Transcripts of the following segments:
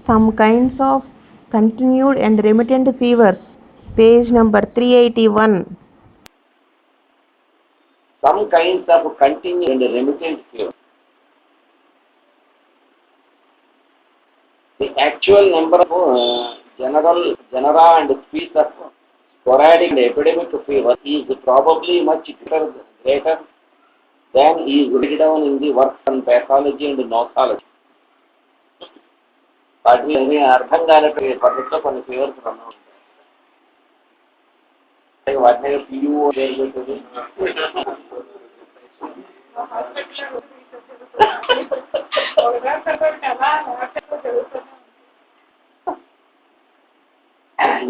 Some kinds of continued and remittent fevers, page number 381. Some kinds of continued and remittent fever. The actual number of genera and species of sporadic and epidemic fever is probably much greater than is written down in the works on pathology and nosology. But we are Arthangana for the fevers from now. What is you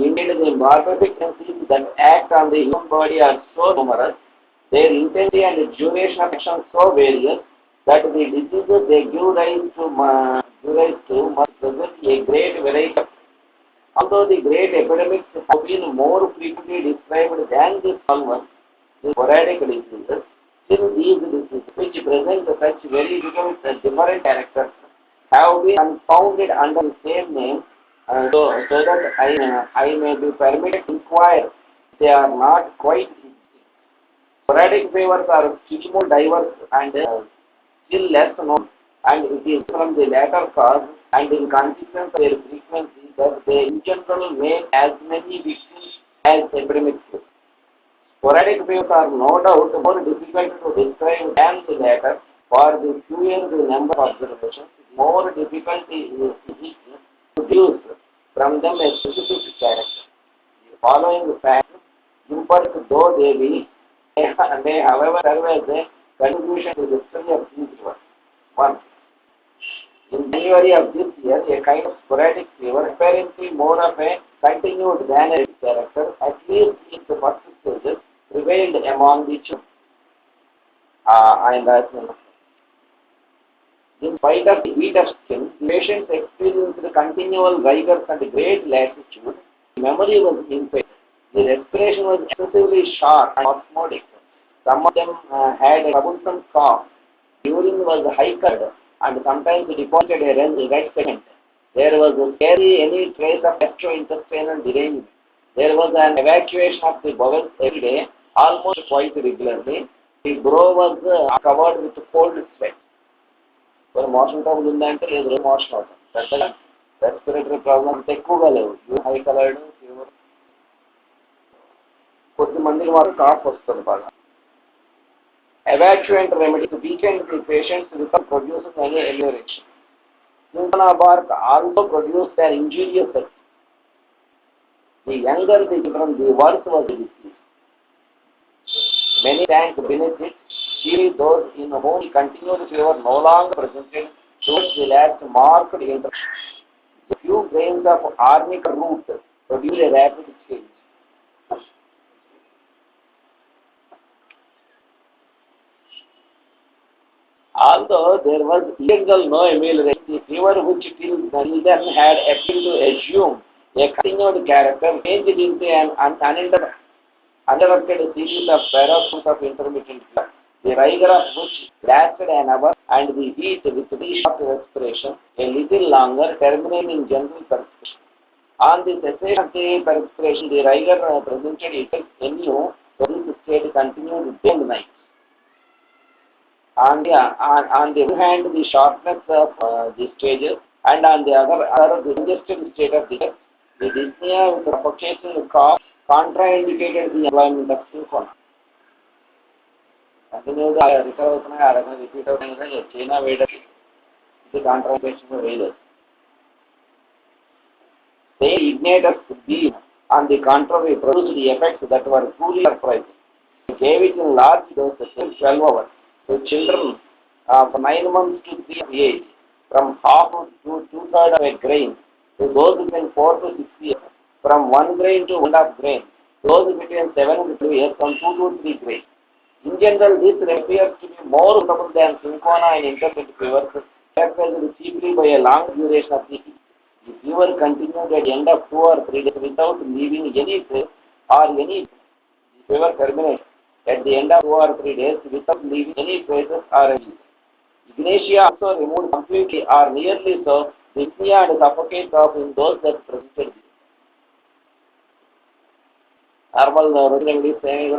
Indeed, the barbaric diseases that act on the human body are so numerous, their intensity and duration of action so various, that the diseases they give rise to must present a great variety. Although the great epidemics have been more frequently described than the small ones, the sporadic diseases, still these diseases, which present such very different characters, have been confounded under the same name, so that I may be permitted to inquire. They are not quite. Sporadic fevers are still more diverse and still less known, and it is from the latter cause and in consequence of their frequency that they in general make as many victims as epidemics. Sporadic fevers are no doubt more difficult to describe than the latter, for the fewer the number of observations, more difficulty is to deduce from them a specific character. The following facts, imperfect though they be, may however serve as a contribution to the study of these rivers. 1. In January of this year, a kind of sporadic fever, apparently more of a continued than a character, at least in the first stages, prevailed among the children. In spite of the heat of skin, patients experienced continual rigors and great lassitude. The memory was impaired. The respiration was excessively sharp and osmotic. Some of them had a troublesome cough. Urine was high-colored and sometimes deposited a red pigment. There was scarcely any trace of gastrointestinal derangement. There was an evacuation of the bowels every day, almost quite regularly. The brow was covered with cold sweat. So, motion trouble ఉందంటే లేదు motion అవుతుంది పెద్దగా respiratory problems ఎక్కువగా లేవు high coloured fever కొద్దిమందికి మాత్రం cough వస్తుంది బాగా evacuate remedy to weaken the patients without producing any amelioration. Sympana bark also produced an injurious effect. The younger the children, the worse was the disease. Many sank beneath it. Still, those in whom continued fever no longer presented towards the last marked interest. A few grains of arnica root produced a rapid change. Although there was illegal no amelioration, the fever which till then had appeared to assume a continued character changed into an uninterrupted series of paroxysms of intermittent fever, the rigor of which lasted an hour, and the heat with very short respiration a little longer, terminating in general perspiration. On the cessation of the perspiration, the rigor presented itself anew, so this state continued day and night. On the other hand, the sharpness of the stages, and on the other the congested state of the chest, the dyspnea with suffocation cough contraindicated the employment of syncona. Continued recover repeat out China Vader, the contraindication of Vader. They igniters beam, on the contrary, produced the effects that were truly surprising. They gave it in large doses in 12 hours. To children of 9 months to 3 years of age, from half to 2/3 of a grain, to those between 4 to 6 years, from 1 grain to 1.5 grain, those between 7 to 2 years, from 2 to 3 grains. In general, this appears to be more suitable than syncona and intermittent fevers, characterized chiefly by a long duration of the heat. The fever continued at the end of 2 or 3 days without leaving any trace or any. The fever terminated at the end of 2 or 3 days without leaving any traces or any. Ignatia also removed completely or nearly so dyspnea and suffocate cough in those that presented. Normal routine remedies saying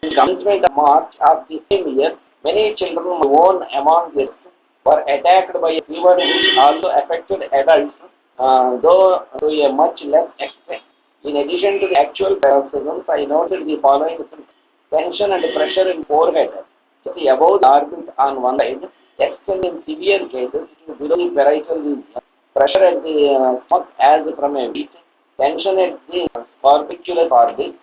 in commencement of March of the same year, many children born among this were attacked by a fever which also affected adults, though to a much less extent. In addition to the actual paroxysms, I noted the following symptoms: tension and pressure in forehead, the above the orbit on one side, extend in severe cases to below the parietal region, pressure at the stomach as from a beat, tension at the scorpicular orbit,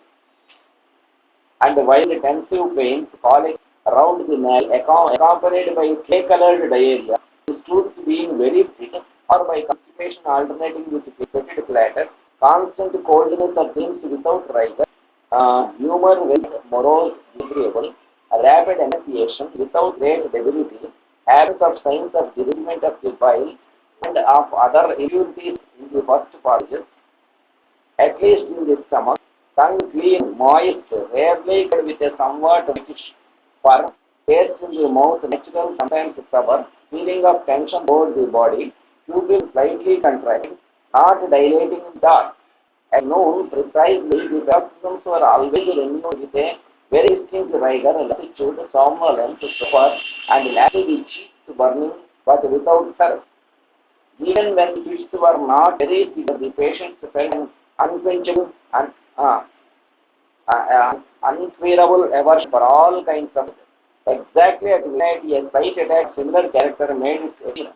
and while tensive pains colic around the nail accompanied by clay-colored diarrhea, the stools being very thick, or by constipation alternating with peptide platter, constant coldness of limbs without rigor, humor with morose, disagreeable, rapid emaciation without great debility, absence of signs of derangement of the bile and of other impurities in the first passages, at least in the stomach, tongue clean, moist, rarely with a somewhat whitish fur, taste in the mouth, natural, sometimes sour, feeling of tension over the body, pupil slightly contracting, not dilating dark. At noon, precisely, the paroxysms were always renewed with a very distinct rigor, lassitude, somnolence, stupor, and lastly the cheeks burning, but without thirst. Even when the fits were not very severe, the patients felt unquenchable and unbearable aversion for all kinds of it. Exactly at midnight, a slight attack similar character made its appearance.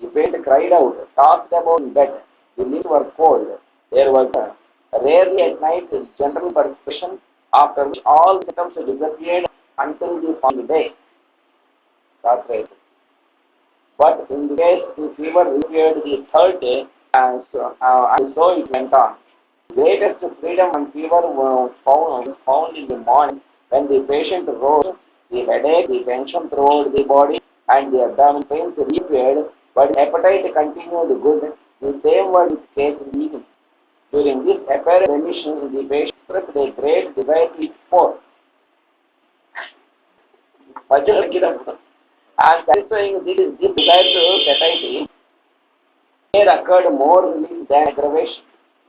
The patient cried out, tossed about in bed. The limbs were cold. There was rarely at night general perspiration, after which all symptoms disappeared until the following day. That's right. But in the case the fever reappeared the third day, and so it went on. The greatest freedom and fever was found in the morning when the patient rose, the headache, the tension throughout the body, and the abdominal pains reappeared, but appetite continued good. The same was the case in the evening. During this apparent remission, the patient expressed a great desire to eat pork. And satisfying this desire to satiety, there occurred more relief than aggravation.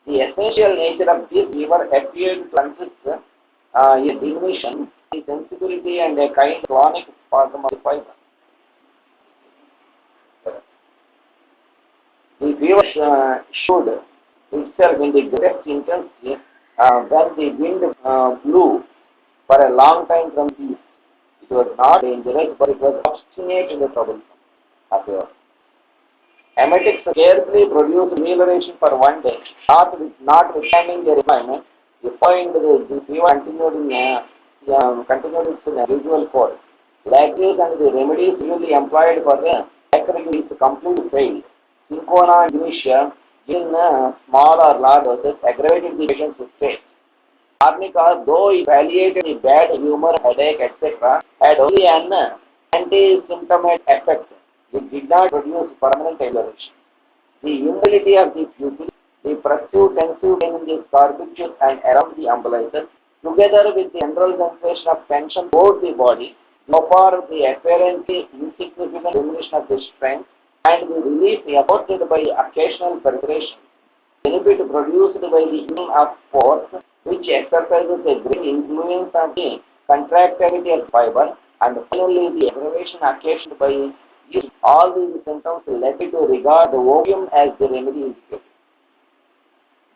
The essential nature of this fever appeared to consist a diminution in sensibility and a kind of chronic spasm of the fiber. The fever showed itself in the greatest intensity when the wind blew for a long time from the east. It was not dangerous, but it was obstinate and troublesome. Emetics scarcely produced amelioration for one day, notwithstanding their employment. The point the fever continued its usual course. Laxatives and the remedies usually employed for the acrylic completely failed. Cinchona and Dementia, in small or large doses, aggravated the patient's state. Arnica, though it palliated the bad humor, headache, etc., had only an anti-symptomatic effect. It did not produce permanent amelioration. The immobility of the pupil, the pursued tensive pain in the scorpicus and around the umbilical, together with the general sensation of tension throughout the body, so far the apparently insignificant diminution of the strength and the relief afforded by occasional perspiration, benefit produced by the union of force, which exercises a great influence on the contractility of fiber, and finally the aggravation occasioned by use. All these symptoms led me to regard the opium as the remedy indicated.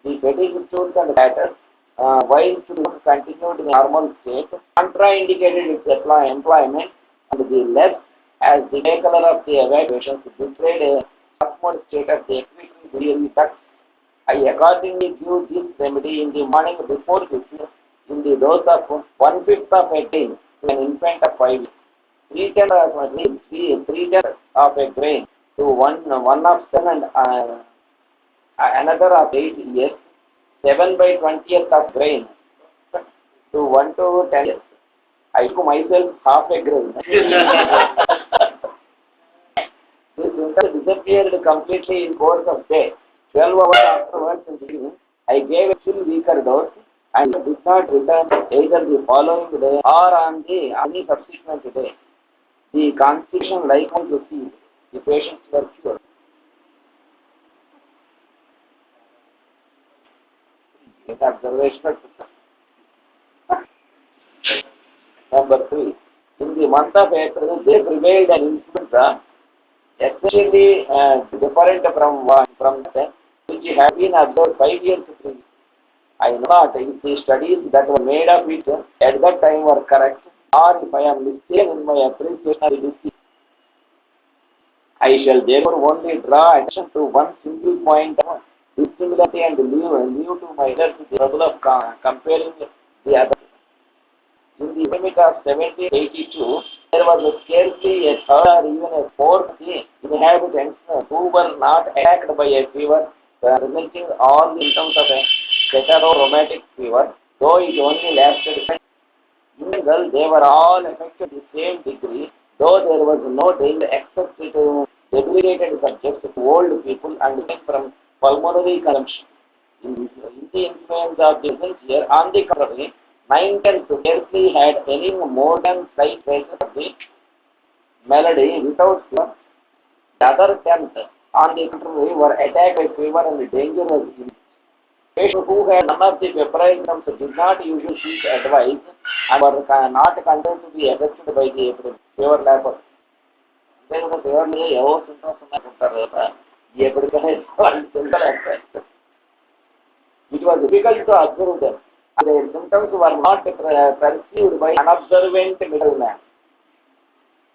The fatigue stools and batters, while to continued in normal state, contraindicated its employment, and the less as the grey color of the evacuations displayed a osmotic state of the equatorial biliary ducts. I accordingly give this remedy in the morning before sleep in the dose of 1/5 of a grain to an infant of 5 weeks. 3/10 of a grain to one of 7 and another of 8 years. 7/20th of grain to 1 to 10 years. I took myself half a grain. This symptom disappeared completely in course of day. 12 hours afterwards in the evening, I gave a still weaker dose and did not return either the following day or on any subsequent day. constitution likewise received. The patients were cured. It's observational. Number 3. In the month of April, they prevailed an influenza, especially different from that which had been observed 5 years ago. I know not if the studies that were made of it at that time were correct, or if I am mistaken in my appreciation of this. I shall therefore only draw attention to one single point of dissimilarity and leave to my readers the trouble of comparing the other. In the epidemic of 1782, there was scarcely a third or even a fourth inhabitants who were not attacked by a fever, presenting all the symptoms of a heteroromatic fever, though it only lasted. In girls, they were all affected to the same degree, though there was no danger except to debilitated subjects, to old people, and from pulmonary consumption. In the influence of the present year, on the contrary, 9/10 scarcely had any more than slight traces of the malady without fever. The other 10th, on the contrary, were attacked by fever and the danger was immense. Patients who had none of the febrile symptoms did not usually seek advice and were not content to be affected by the fever labor. Fever symptoms it was difficult to observe them. Their symptoms were not perceived by unobservant middleman.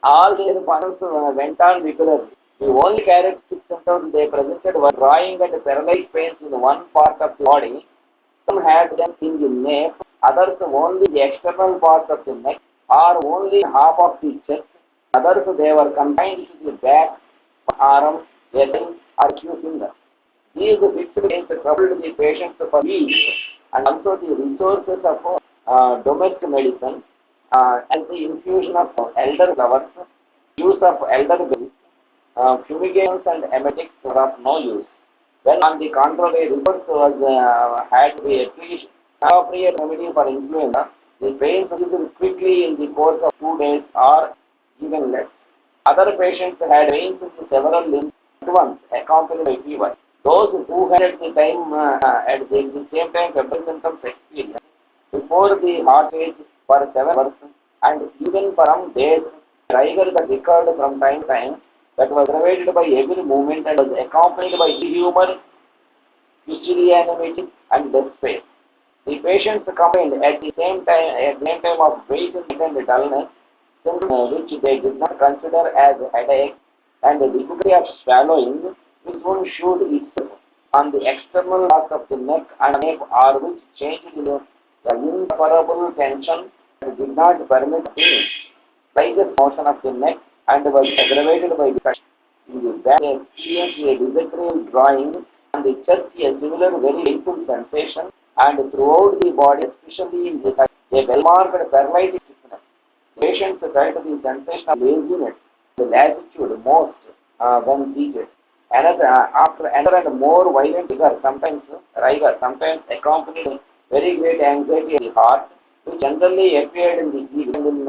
All their functions went on regularly. The only characteristic symptoms they presented were drawing and paralyzed pains in one part of the body. Some had them in the neck, others only the external part of the neck, or only half of the chest. Others they were confined to the back, arm, leg, or two fingers. These fixed pains troubled the patients for weeks, and also the resources of domestic medicine and the infusion of elder flowers, use of elderberries, fumigations and emetics were of no use. When on the contrary, reverse was had to be appropriate remedy for influenza, the pain reduced quickly in the course of 2 days or even less. Other patients had pains in several limbs at once, accompanied by fever. Those who had at the same time febrile symptoms experienced before the heart rate for 7 hours and even from days, rigor that recurred from time to time, that was pervaded by every movement and was accompanied by humor, hysteria, and despair. The patients complained at the same time of weight and dullness, symptoms which they did not consider as headache, and the difficulty of swallowing, which one showed itself on the external parts of the neck and nape, or which changed into the insufferable tension that did not permit the slightest motion of the neck and was aggravated by depression. In the back, they experienced a disagreeable drawing, and the chest a similar very painful sensation, and throughout the body, especially in the head, a well-marked paralytic stiffness. Patients felt the sensation of laziness, the lassitude most when seated. After another and more violent rigor, sometimes accompanied very great anxiety in the heart, which generally appeared in the evening. In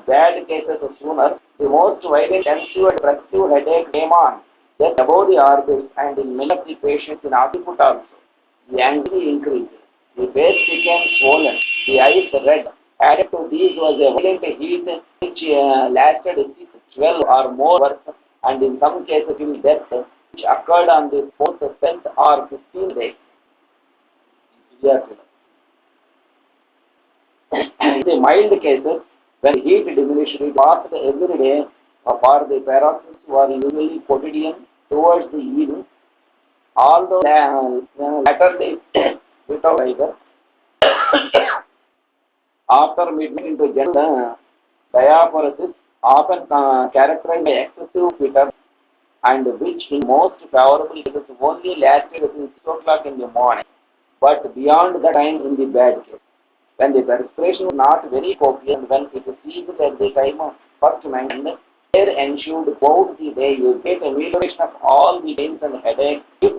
bad cases sooner, the most violent ensued oppressive headache came on, just above the orbit, and in many of the patients in occiput also. The anxiety increased, the face became swollen, the eyes red. Added to these was a violent heat which lasted 12 or more hours, and in some cases in death, which occurred on the 4th, 10th or 15th day. In the mild cases, when heat diminished, it passed every day for the paroxysms were usually quotidian towards the evening, although latter days without either. After midnight into general diaphoresis, often characterized by excessive fever, and which in most favorable cases only lasted until 6 o'clock in the morning, but beyond the time in the bad case. When the perspiration was not very copious, and when it ceased at the time of first mentioned, there ensued throughout the day you get amelioration of all the pains and headaches. If,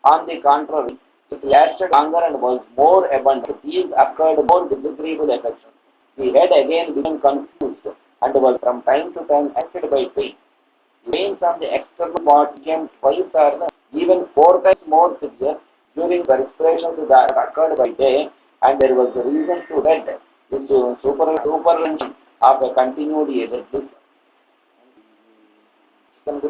on the contrary, it lasted longer and was more abundant, these occurred more disagreeable affections. The head again became confused, and was from time to time affected by pain. Pains on the external body became twice or even 4 times more severe during the respirations that occurred by day, and there was a reason to dread this supervention of a continued existence. During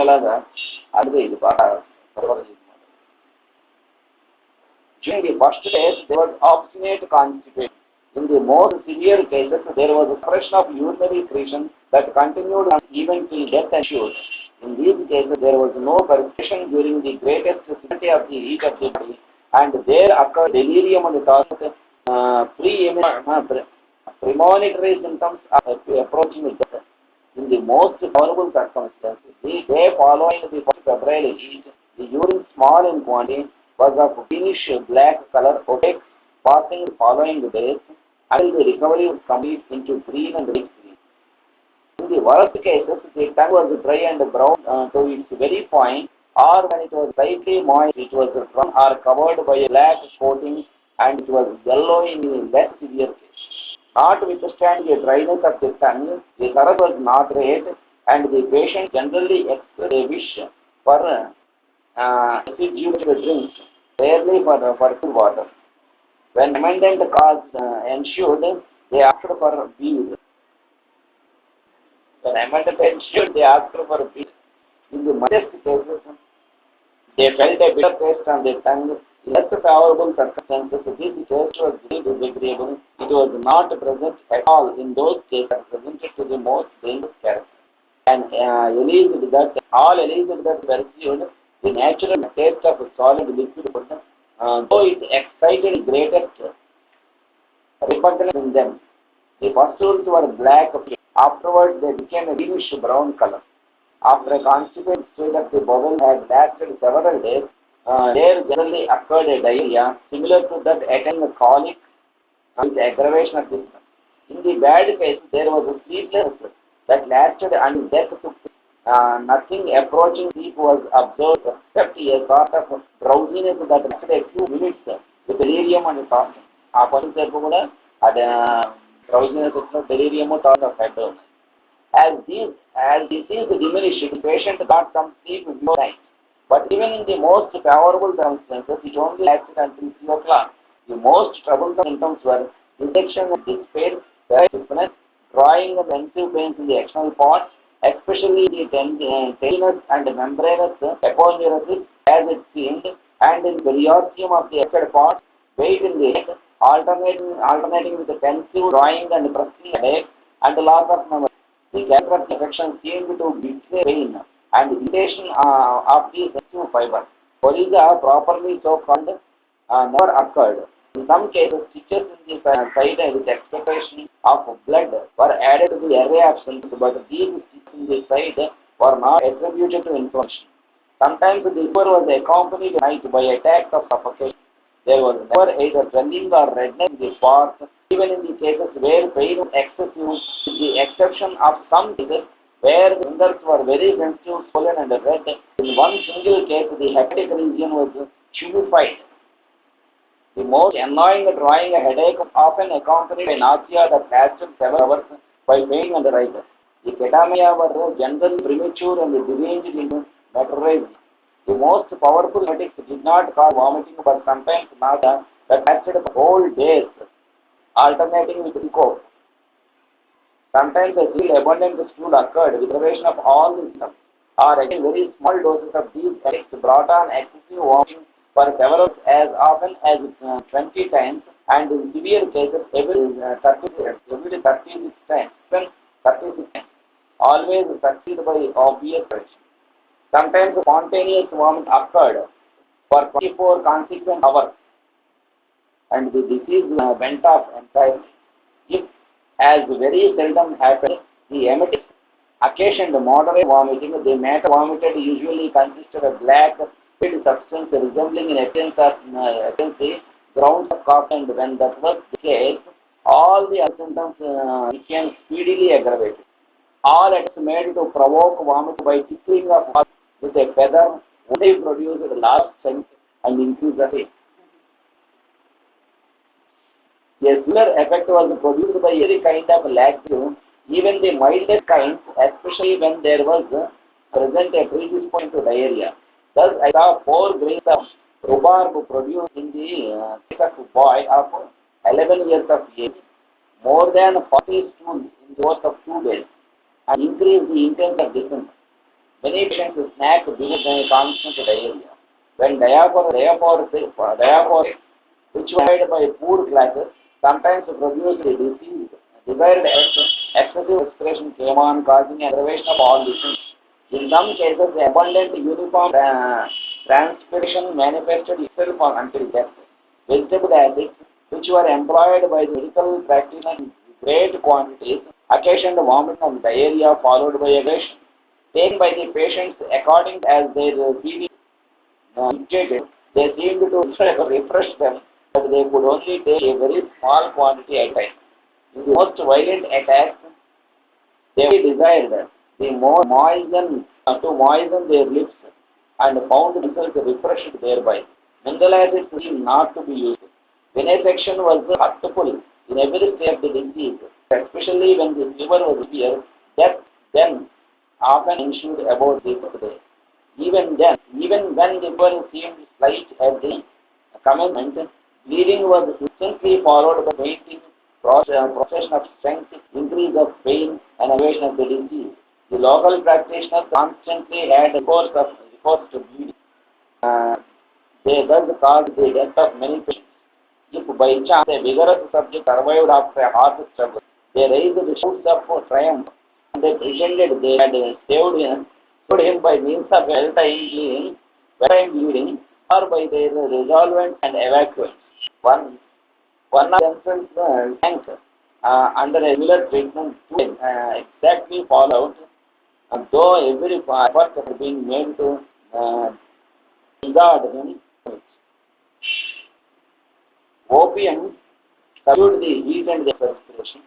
the first days, there was obstinate constipation. In the most severe cases, there was a suppression of urinary secretion that continued even till death ensued. In these cases, there was no perspiration during the greatest severity of the heat of the body, and there occurred delirium and thought premonitory symptoms of approaching death. In the most horrible circumstances, the day following the first febrile heat, the urine small in quantity was of greenish black color, opaque, passing the following days until the recovery was complete into green and rich green. In the worst cases, the tongue was dry and brown to its very point, or when it was slightly moist, it was drawn or covered by a black coating, and it was yellow in the less severe case. Notwithstanding the dryness of the tongue, the thirst was not great, and the patient generally expressed a wish for acidulated drinks, rarely for cool water. When remittent cause ensued, they asked for beer. When remittent ensued, they asked for beer. In the modest cases, they felt a bitter taste on their tongue. In less favorable circumstances, this taste was very disagreeable. It was not present at all in those cases presented to the most dangerous character. And all alleged that perceived the natural taste of a solid liquid, though it excited greatest repugnance in them. The first stools were black, afterwards they became a greenish brown color. After a constipated state of the bowel had lasted several days, there generally occurred a diarrhea similar to that attending colic with aggravation of symptoms. In the bad case, there was a sleeplessness that lasted until death took place. Nothing approaching sleep was observed except a sort of drowsiness that lasted a few minutes with delirium and thought. ఆ పని సేపు కూడా అది drowsiness delirium thought of head. As disease diminished, the patient got some sleep before night. But even in the most favorable circumstances, it only lasted until 3 o'clock. The most troublesome symptoms were rejection of the space, stiffness, drawing of pensive pains in the external parts, especially the tendinous and membranous aponeurosis, as it seemed, and in periodium of the affected parts, weight in the head, alternating with the pensive drawing and pressing headache, and loss of memory. The cataract infection seemed to betray pain and irritation of the sensitive fiber. Coryza, properly so called, never occurred. In some cases, stitches in the side with expectation of blood were added to the array of symptoms, but these stitches in the side were not attributed to inflammation. Sometimes the fever was accompanied by attacks of suffocation. There was never either swelling or redness in the parts, even in the cases where pain was excessive, with the exception of some cases where the fingers were very sensitive, swollen and red. In one single case, the hepatic region was tumefied. The most annoying drawing a headache often accompanied by nausea that lasted several hours by pain and rigor. The ketamia were generally premature and deranged into meteorism. The most powerful emetics did not cause vomiting, but sometimes nausea that lasted for whole days, alternating with cough. Sometimes a still abundant stool occurred with reservation of all the symptoms, or again very small doses of these emetics brought on excessive vomiting for several as often as 20 times, and in severe cases every 36 times, always succeeded by obvious pressure. Sometimes spontaneous vomit occurred for 24 consecutive hours, and the disease went off entirely. If, as very seldom happened, the emetics occasioned moderate vomiting, the matter vomited usually consisted of black substance resembling in appearance grounds of cough, and when that was the case, all the other symptoms became speedily aggravated. All acts made to provoke vomit by tickling of mouth with a feather only produced large strength and increased the rate. A similar effect was produced by every kind of laxative Even the mildest kinds, especially when there was present a predisposition to diarrhea. Thus, I saw 4 grains of rhubarb produced in the case of a boy of 11 years of age, more than 40 stools in the course of 2 days, and increased the intensity of dysentery. Many patients snack due to constant diarrhea. When diaphoric, which were made by poor classes, sometimes produced a disease. Desired excessive respiration came on, causing aggravation of all diseases. In some cases, abundant uniform transpiration manifested itself until death. Vegetable acids, which were employed by the medical practitioners in great quantities, occasioned vomiting and diarrhea followed by aggression. Taken by the patients according as their feelings dictated, they seemed to refresh them, but they could only take a very small quantity at a time. In the most violent attacks, they desired the more to moisten their lips and found themselves refreshed thereby. Mineral acids seemed not to be used. Venesection was hurtful in every stage of the disease, especially when the fever was severe. Death then often ensued about the day. Even when the fever seemed slight at the commencement, bleeding was instantly followed by fainting, procession of strength, increase of pain, and aggravation of the disease. The local practitioners constantly had recourse to bleeding. They thus caused the death of many patients. If by chance a vigorous subject survived after a hard struggle, they raised the shouts of triumph, and they pretended they had saved him by means of well-time bleeding, or by their resolvent and evacuants. One of themselves sank under a regular treatment to exactly follow out, though every effort had been made to regard him. Opium subdued the heat and the perspiration.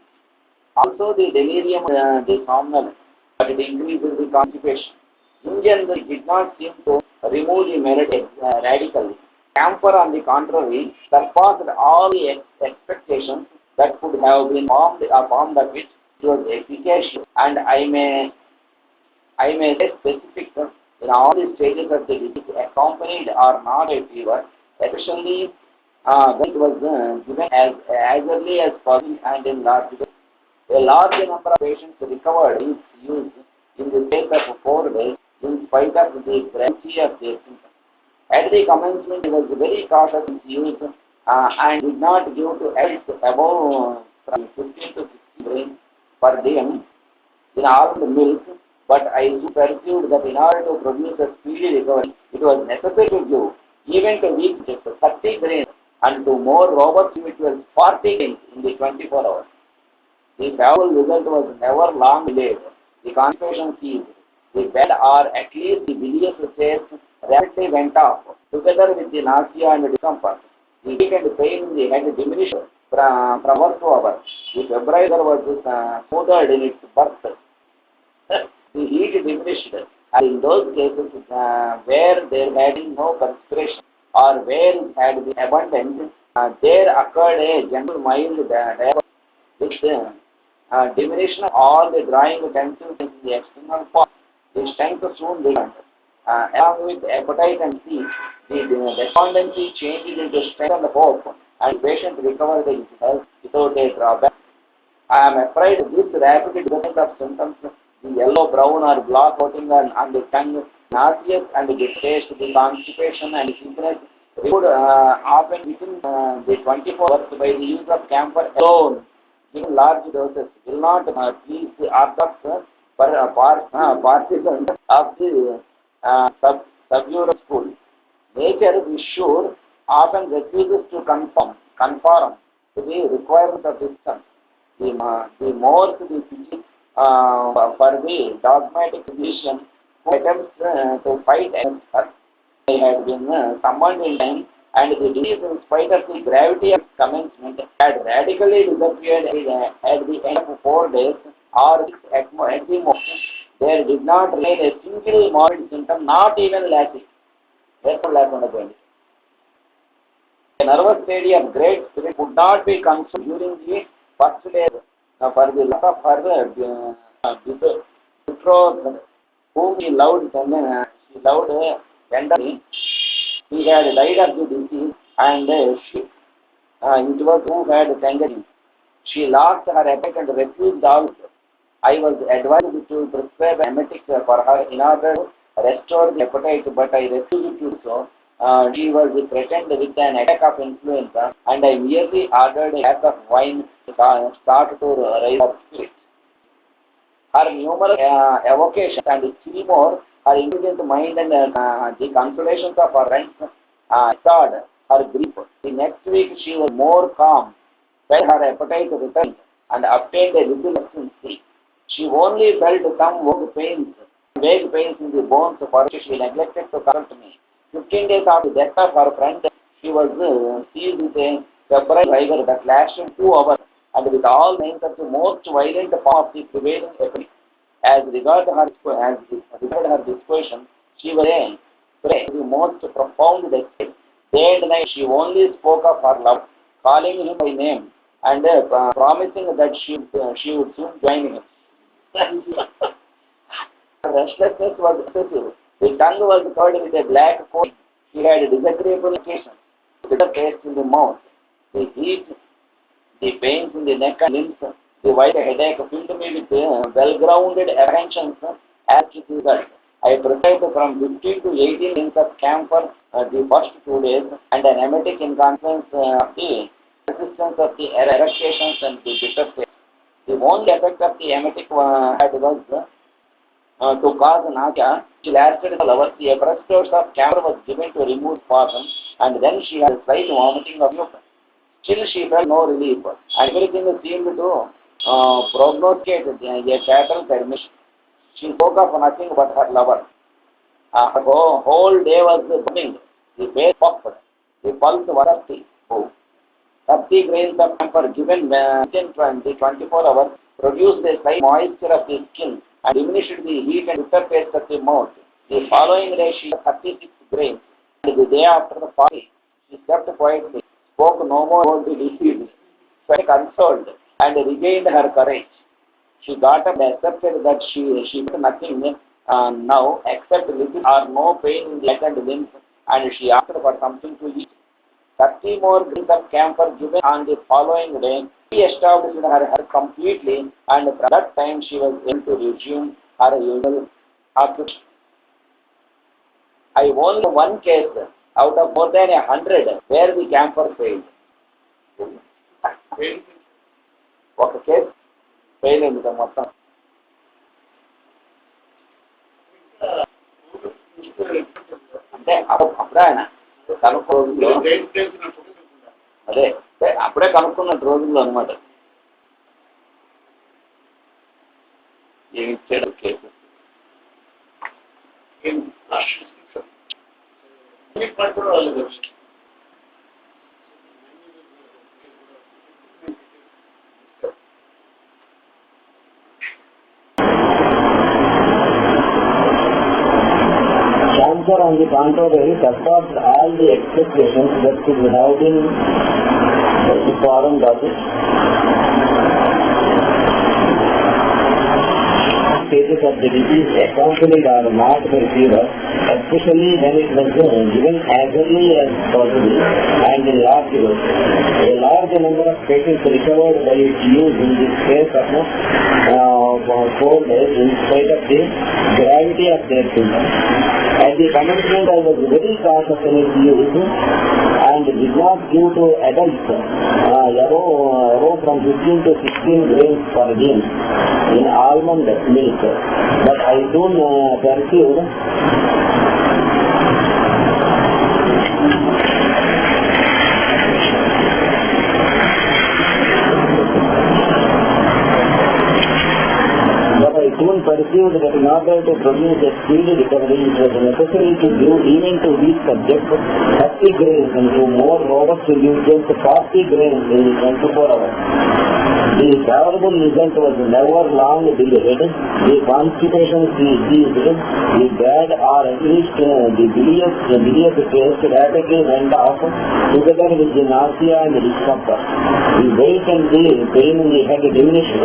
Also, the delirium, the somnolence, but it increased the constipation. In general, it did not seem to remove the malady radically. Camphor, on the contrary, surpassed all the expectations that could have been formed of it. It was efficacious, and I may say specific in all the stages of the disease, accompanied or not a fever, especially when it was given as early as possible and in large doses. A large number of patients recovered its use in the space of 4 days, in spite of the gravity of their symptoms. At the commencement, he was very cautious in use and did not give to adults above from 15 to 60 grains per diem in almond milk, but I perceived that in order to produce a speedy recovery, it was necessary to give even to weak 30 grains, and to more robust individuals 40 grains in the 24 hours. The favorable result was never long delayed. The constipation ceased. The bed, or at least the bilious taste, rapidly went off, together with the nausea and discomfort. The heat and pain in the head diminished from hour to hour. The febrile was smoothed in its birth. The heat diminished, and in those cases where there had been no perspiration or where it had been abundant, there occurred a gentle mild diarrhea with diminution of all the drying utensils in the external part. The strength soon returned. Along with appetite and sleep, the despondency changed into strength and hope, and the patient recovered his health without a drawback. I am afraid this rapid development of symptoms, the yellow, brown or black coating on the tongue, nauseous and distaste, the constipation and sickness, would often within the 24 hours by the use of camphor alone, given large doses, will not please the orthodox partisans of the subjural school. Nature, is sure, often refuses to conform to the requirements of system. The more to the pity for the dogmatic physician who attempts to fight against her. They had been summoned in time, and the disease, in spite of the gravity of commencement, had radically disappeared at the end of 4 days or 6 at the most. There did not remain a single morbid symptom, not even lactic. Therefore, a nervous state of great spirit would not be consumed during the first day. for the loss of her betrothed, whom she loved tenderly. He had died of the disease, and it was who had tended him. She lost her appetite and refused also. I was advised to prescribe emetic for her in order to restore the appetite, but I refused to do so. She was threatened with an attack of influenza, and I merely ordered a glass of wine to start to raise her spirits. Her numerous evocations and still more, her intelligent mind and the consolations of her friends restored her grief. The next week she was more calm, felt her appetite returned, and obtained a little sleep. She only felt some vague pains in the bones, for which she neglected to consult me. 15 days after the death of her friend, she was seized with a febrile fever that lasted 2 hours, and with all signs of the most violent form of the prevailing epidemic. As regarded her disposition, she was a prey to the most profound despair. Day and night she only spoke of her love, calling him by name, and promising that she would soon join him. Her restlessness was excessive. The tongue was covered with a black coat. She had disagreeable occasions, bitter taste in the mouth, the heat, the pains in the neck and limbs, the white headache filled me with well-grounded apprehensions as to the result. I prescribed from 15 to 18 grains of camphor the first 2 days, and an emetic in consequence of the persistence of the irritations and the bitter taste. The only effect of the emetic had was to cause nausea. She lasted 12 hours. The first dose of camphor was given to remove poison, and then she had a slight vomiting of mucus. Still she felt no relief, and everything seemed to prognosticate a fatal permission. She spoke of nothing but her lover. Her whole day was burning. The face puffed. The pulse was rusty. 30 grains of camphor given within 24 hours produced a slight moisture of the skin and diminished the heat and bitter taste of the mouth. The following day she had 36 grains, and the day after the party she slept quietly, spoke no more about the disease, felt consoled, and regained her courage. She got up and accepted that she felt nothing now except little or no pain in the leg and limbs, and she asked for something to eat. 30 more grains of camphor given on the following day, she established her health completely, and from that time she was able to resume her usual occupation. I only know one case out of more than 100 where the camphor failed. ఒక case fail అయింది sir మొత్తం. అంటే అప్పుడే ఆయన కనుక్క రోజుల్లో అదే అప్పుడే కనుక్కున్న రోజుల్లో అనమాట. ఏమి ఇచ్చాడు case Cancer, on the contrary, surpassed all the expectations that could have been formed of it. Stages of the disease accompanied or not by fever, especially when it was given as early as possible and in large doses. A large number of patients recovered by its use in the space of 4 days in spite of the gravity of their symptoms. At the commencement, I was very cautious in its use and did not give to adults above from 15 to 16 grains per day in almond milk. But I soon perceived perceived that in order to produce a speedy recovery, it was necessary to give even to these subjects 30 grains and to more robust individuals 40 grains in 24 hours. The favorable result was never long delayed. The constipation ceased. The bad or at least the bilious taste rapidly went off together with the nausea and discomfort. The weight and the pain in the head diminished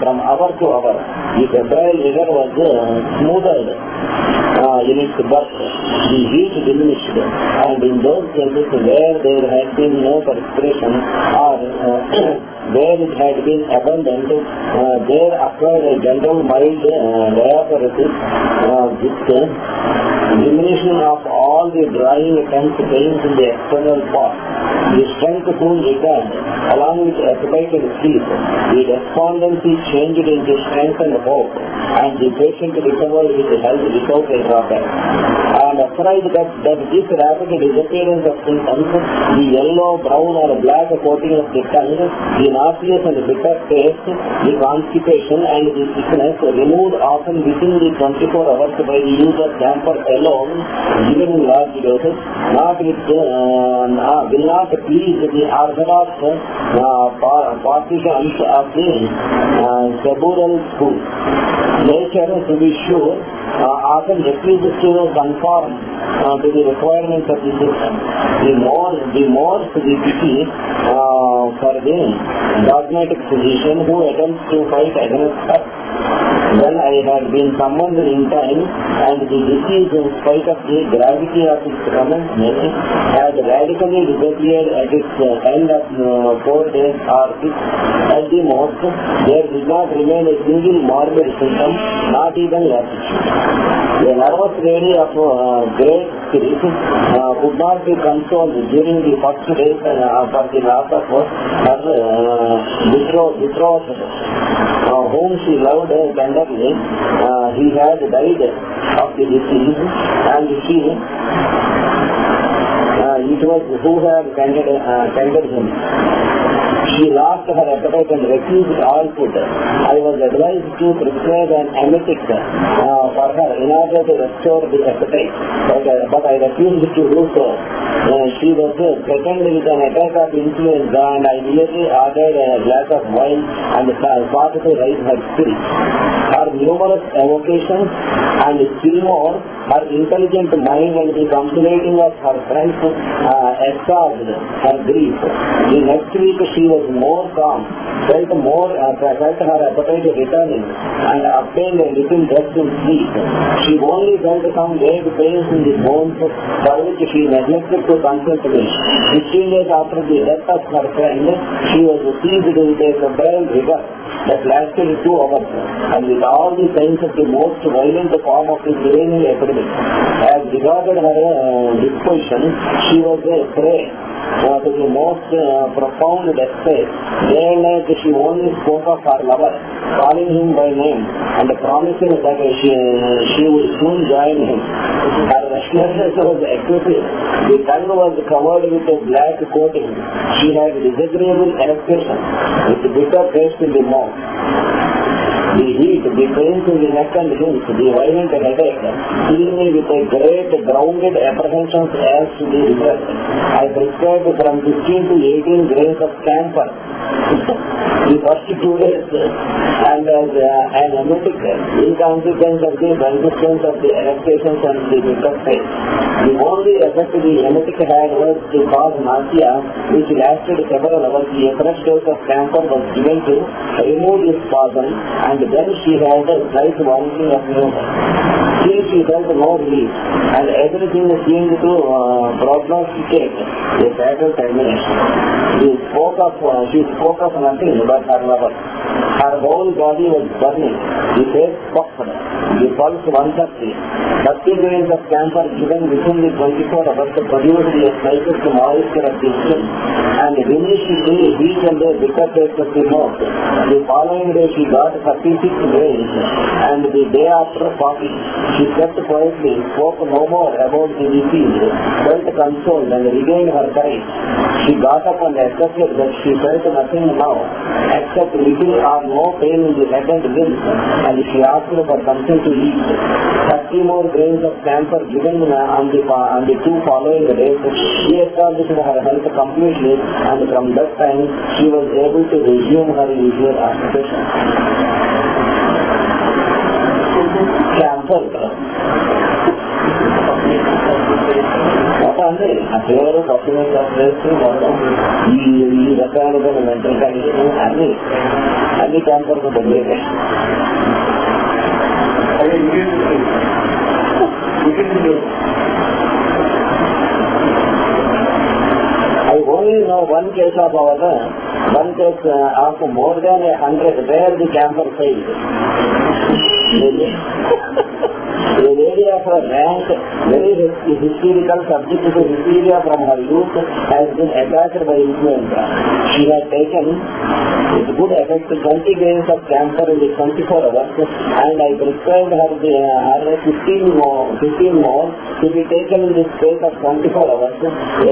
from hour to hour. The febrile rigor was smoothed in its birth. The heat diminished, and in those cases where there had been no perspiration or where it had been abundant, there occurred a general mild diaphoresis with diminution of all the drying tense pains in the external part. The strength soon returned, along with appetite and sleep. The despondency changed into strength and hope, and the patient recovered his health without a drawback. I am surprised that this rapid disappearance of symptoms, the yellow, brown or black coating of the tongue, the nauseous and bitter taste, the constipation and the sickness removed often within the 24 hours by the use of camphor alone, given in large doses, will not please the orthodox partisans of the cerebral school. Nature, to be sure, often refuses to conform to the requirements of the system. The more the pity for the dogmatic physician who attempts to fight against her. When I had been summoned in time, and the disease, in spite of the gravity of its commencement, had radically disappeared at its end of 4 days or 6 at the most, there did not remain a single morbid symptom, not even lassitude. A nervous lady of great spirit could not be consoled during the first days for the loss of her betrothed, whom she loved tenderly. He had died of the disease, and it was who had tended him. She lost her appetite and refused all food. I was advised to prescribe an emetic for her in order to restore the appetite, but I refused to do so. She was threatened with an attack of influenza, and I immediately ordered a glass of wine and sought to raise her spirits. Her numerous evocations and still more her intelligent mind and the complainting of her friends assuaged her grief. The next week she was more calm, felt her appetite returning, and obtained a little rest and sleep. She only felt some vague pains in the bones, for which she neglected to consult me. 15 days after the death of her friend, she was seized with a febrile rigor that lasted 2 hours, and with all the signs of the most violent form of the deranging epidemic. As regarded her disposition, she was a prey to the most profound despair. Day and night she only spoke of her lover, calling him by name and promising that she would soon join him. Her restlessness was excessive. The tongue was covered with a black coating. She had disagreeable erection with bitter taste in the mouth. The heat, the pains in the neck and limbs, the violent headache, filled me with a great grounded apprehensions as to the result. I prescribed from 15 to 18 grains of camphor the first 2 days, and as an emetic, in consequence of the persistence of the erections and the bitter taste. The only effect the emetic had was to cause nausea, which lasted several hours. A fresh dose of camphor was given to remove this spasm, and then she had a slight vomiting of mucus. Still she felt no relief, and everything seemed to prognosticate a fatal termination. She spoke of nothing but her lover. Her whole body was burning, the face puffed, The pulse 130. 30 grains of camphor given within the 24 hours produced the slightest moisture of the skin and diminished the heat and the bitter taste of the mouth. The following day she got 36 grains and the day after 40. She kept quietly, spoke no more about the disease, felt consoled and regained her courage. She got up and accepted that she felt nothing now except little or no pain in the head and limbs, and she asked for something to eat. 30 more grains of camphor given on the 2 following days. She established her health completely, and from that time she was able to resume her usual occupation. Camphor. అంటే ఆ కేవలం document చేస్తూ మొత్తం ఈ రకాలుగా mental condition అన్ని క్యాంపర్కు దగ్గర I only know one case of one case of more than 100 where the camphor failed. A lady of her rank, very hysterical, subject to hysteria from her youth, has been attacked by influenza. She has taken, with good effect, 20 grains of camphor in the 24 hours, and I prescribed her 15 more to be taken in the space of 24 hours,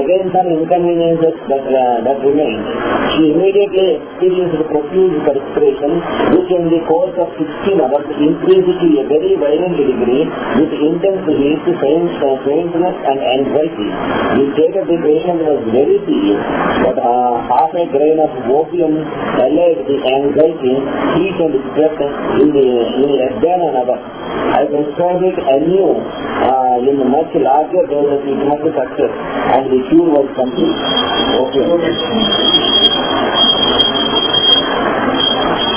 against some inconveniences that remained. She immediately experienced profuse perspiration, which in the course of 16 hours increased to a very violent degree, with intense heat, faintness and anxiety. The state of the patient was very serious, but half a grain of opium allayed the anxiety, heat and sweat in less than an hour. I prescribed it anew in much larger doses with much success, and the cure was complete. Okay.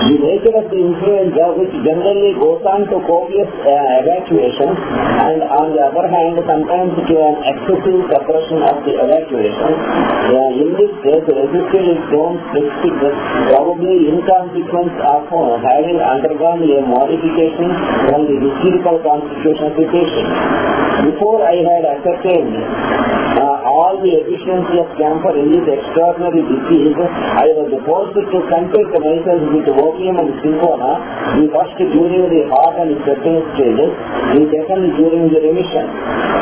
The nature of the influenza, which generally goes on to copious evacuation, and on the other hand sometimes to an excessive suppression of the evacuation, in this case resisted its own specific, probably in consequence of having undergone a modification from the hysterical constitution of the patient. Before I had ascertained all the efficiency of camphor in this extraordinary disease, I was forced to content myself with opium and cinchona, the first during the hot and sweating stages, the second during the remission.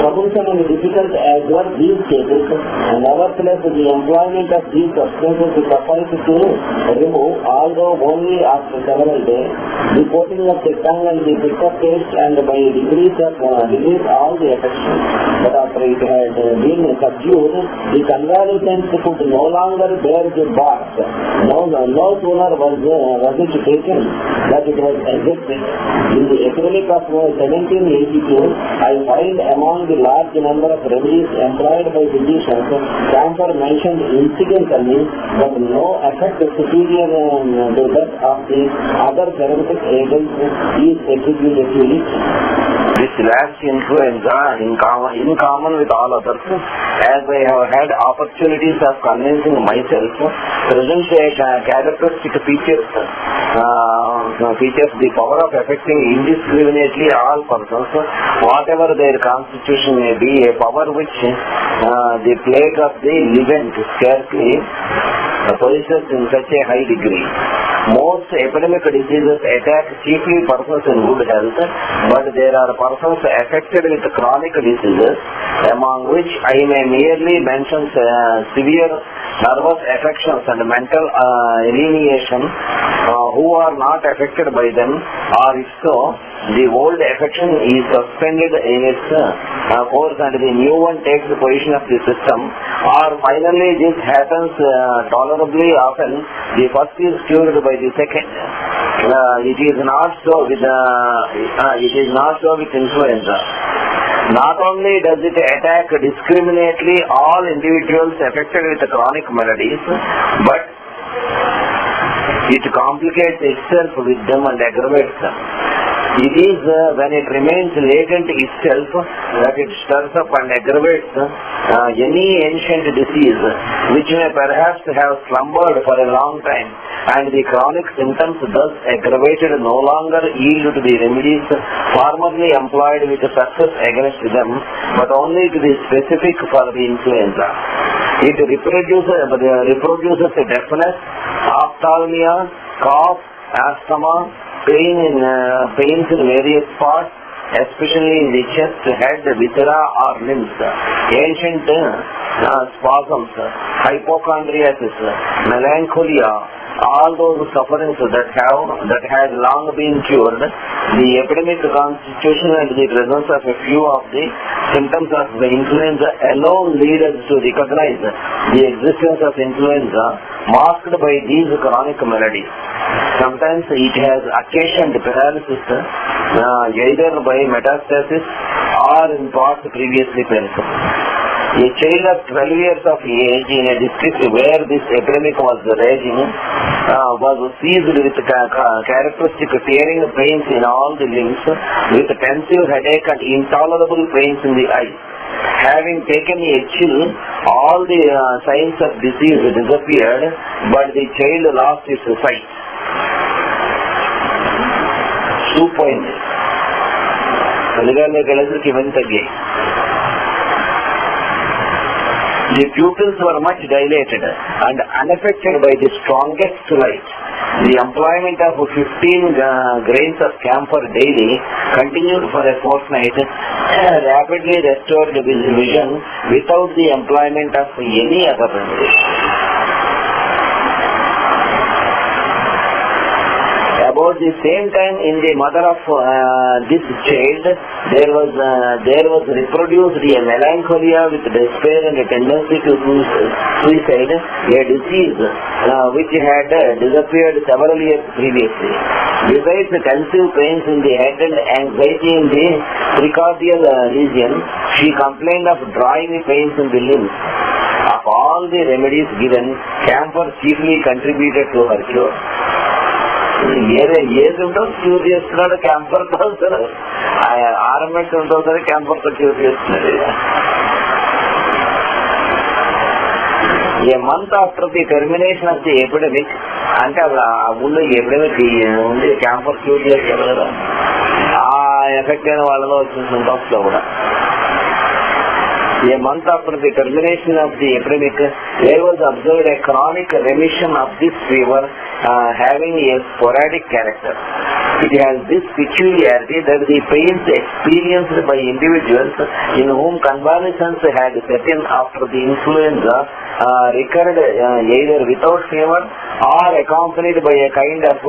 Troublesome and difficult as were these cases, and nevertheless the employment of these substances sufficed to remove, although only after several days, the coating of the tongue and the bitter taste, and by degrees all the affections. But after it had been subdued, the convalescent could no longer bear the bark. No sooner was it taken that it was ejected. In the epidemic of 1782, I find among the large number of remedies employed by physicians, camphor mentioned incidentally, but no effect superior to that of the other therapeutic agents is attributed to it. This last influenza, in common with all others, as I have had opportunities of convincing myself, presents a characteristic features the power of affecting indiscriminately all persons, whatever their constitution may be, a power which the plague of the living scarcely possesses in such a high degree. Most epidemic diseases attack chiefly persons in good health, but there are persons affected with chronic diseases, among which I may merely mention severe nervous affections and mental alienation, who are not affected by them, or if so, the old affection is suspended in its course and the new one takes the position of the system, or finally this happens tolerably often, the first is cured by the second. It is not so with influenza. Not only does it attack discriminately all individuals affected with chronic maladies, but it complicates itself with them and aggravates them. It is when it remains latent itself that it stirs up and aggravates any ancient disease which may perhaps have slumbered for a long time, and the chronic symptoms thus aggravated no longer yield to the remedies formerly employed with success against them, but only to the specific for the influenza. It reproduces deafness, ophthalmia, cough, asthma, pains in various parts, especially in the chest, head, viscera or limbs, ancient spasms, hypochondriasis, melancholia, all those sufferings that had long been cured. The epidemic constitution and the presence of a few of the symptoms of the influenza alone lead us to recognize the existence of influenza masked by these chronic maladies. Sometimes it has occasioned paralysis either by metastasis or in parts previously perished. A child of 12 years of age in a district where this epidemic was raging was seized with characteristic tearing pains in all the limbs, with pensive headache and intolerable pains in the eyes. Having taken a chill, all the signs of disease disappeared, but the child lost its sight. 2 points. The pupils were much dilated and unaffected by the strongest light. The employment of 15 grains of camphor daily continued for a fortnight, rapidly restored his vision without the employment of any other remedy. About the same time, in the mother of this child, there was reproduced a melancholia with despair and a tendency to suicide, a disease which had disappeared several years previously. Besides the conceived pains in the head and anxiety in the precordial region, she complained of drawing pains in the limbs. Of all the remedies given, camphor chiefly contributed to her cure. ఏ symptoms cure చేస్తున్నాడు camphor తో, ornament ఉంటుందో సరే camphor తో cure చేస్తున్నాడు. A month after the termination of the epidemic, అంటే ముందు epidemic ఉంది క్యాంపర్ క్యూర్ చేస్తారు కదా, ఆ ఎఫెక్ట్ అయిన వాళ్ళలో వచ్చిన సింటమ్స్ లో కూడా. A month after the termination of the epidemic, there was observed a chronic remission of this fever having a sporadic character. It has this peculiarity that the pains experienced by individuals in whom convalescence had set in after the influenza recurred either without fever or accompanied by a kind of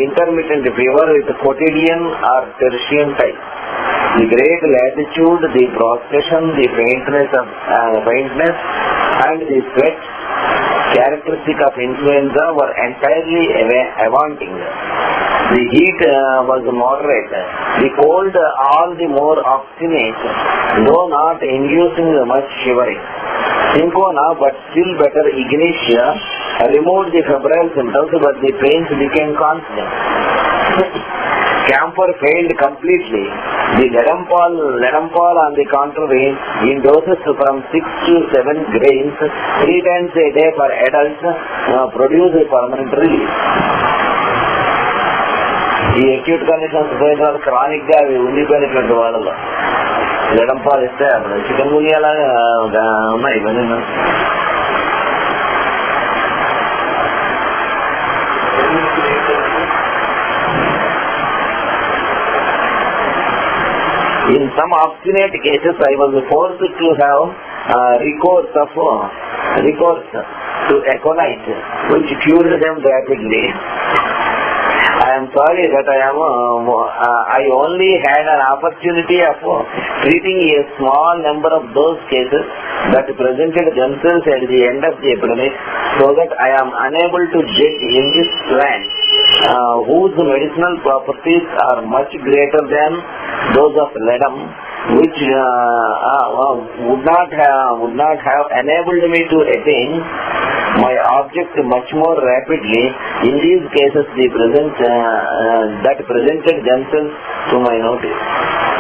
intermittent fever with quotidian or tertian type. The great latitude, the prostration, the faintness and the sweat characteristic of influenza were entirely abating. The heat was moderate, the cold all the more obstinate, though not inducing much shivering. Syncona, but still better, ignatia, removed the febrile symptoms, but the pains became constant. Camphor failed completely. The Ledampal on the contrary, in doses from 6 to 7 grains, 3 times a day for adults, produced a permanent relief. ఈ acute conditions పోయిన వాళ్ళు chronic గా అవి ఉండిపోయినటువంటి వాళ్ళలో లెడంపాల్ ఇస్తే అప్పుడు chicken గునియాలాగా ఉన్నాయి ఇవన్నీ. In some obstinate cases, I was forced to have recourse to aconite, which cured them rapidly. I am sorry that I only had an opportunity of treating a small number of those cases that presented themselves at the end of the epidemic, so that I am unable to judge in this plant whose medicinal properties are much greater than those of ledum, which would not have enabled me to attain my object much more rapidly. In these cases, that presented themselves to my notice.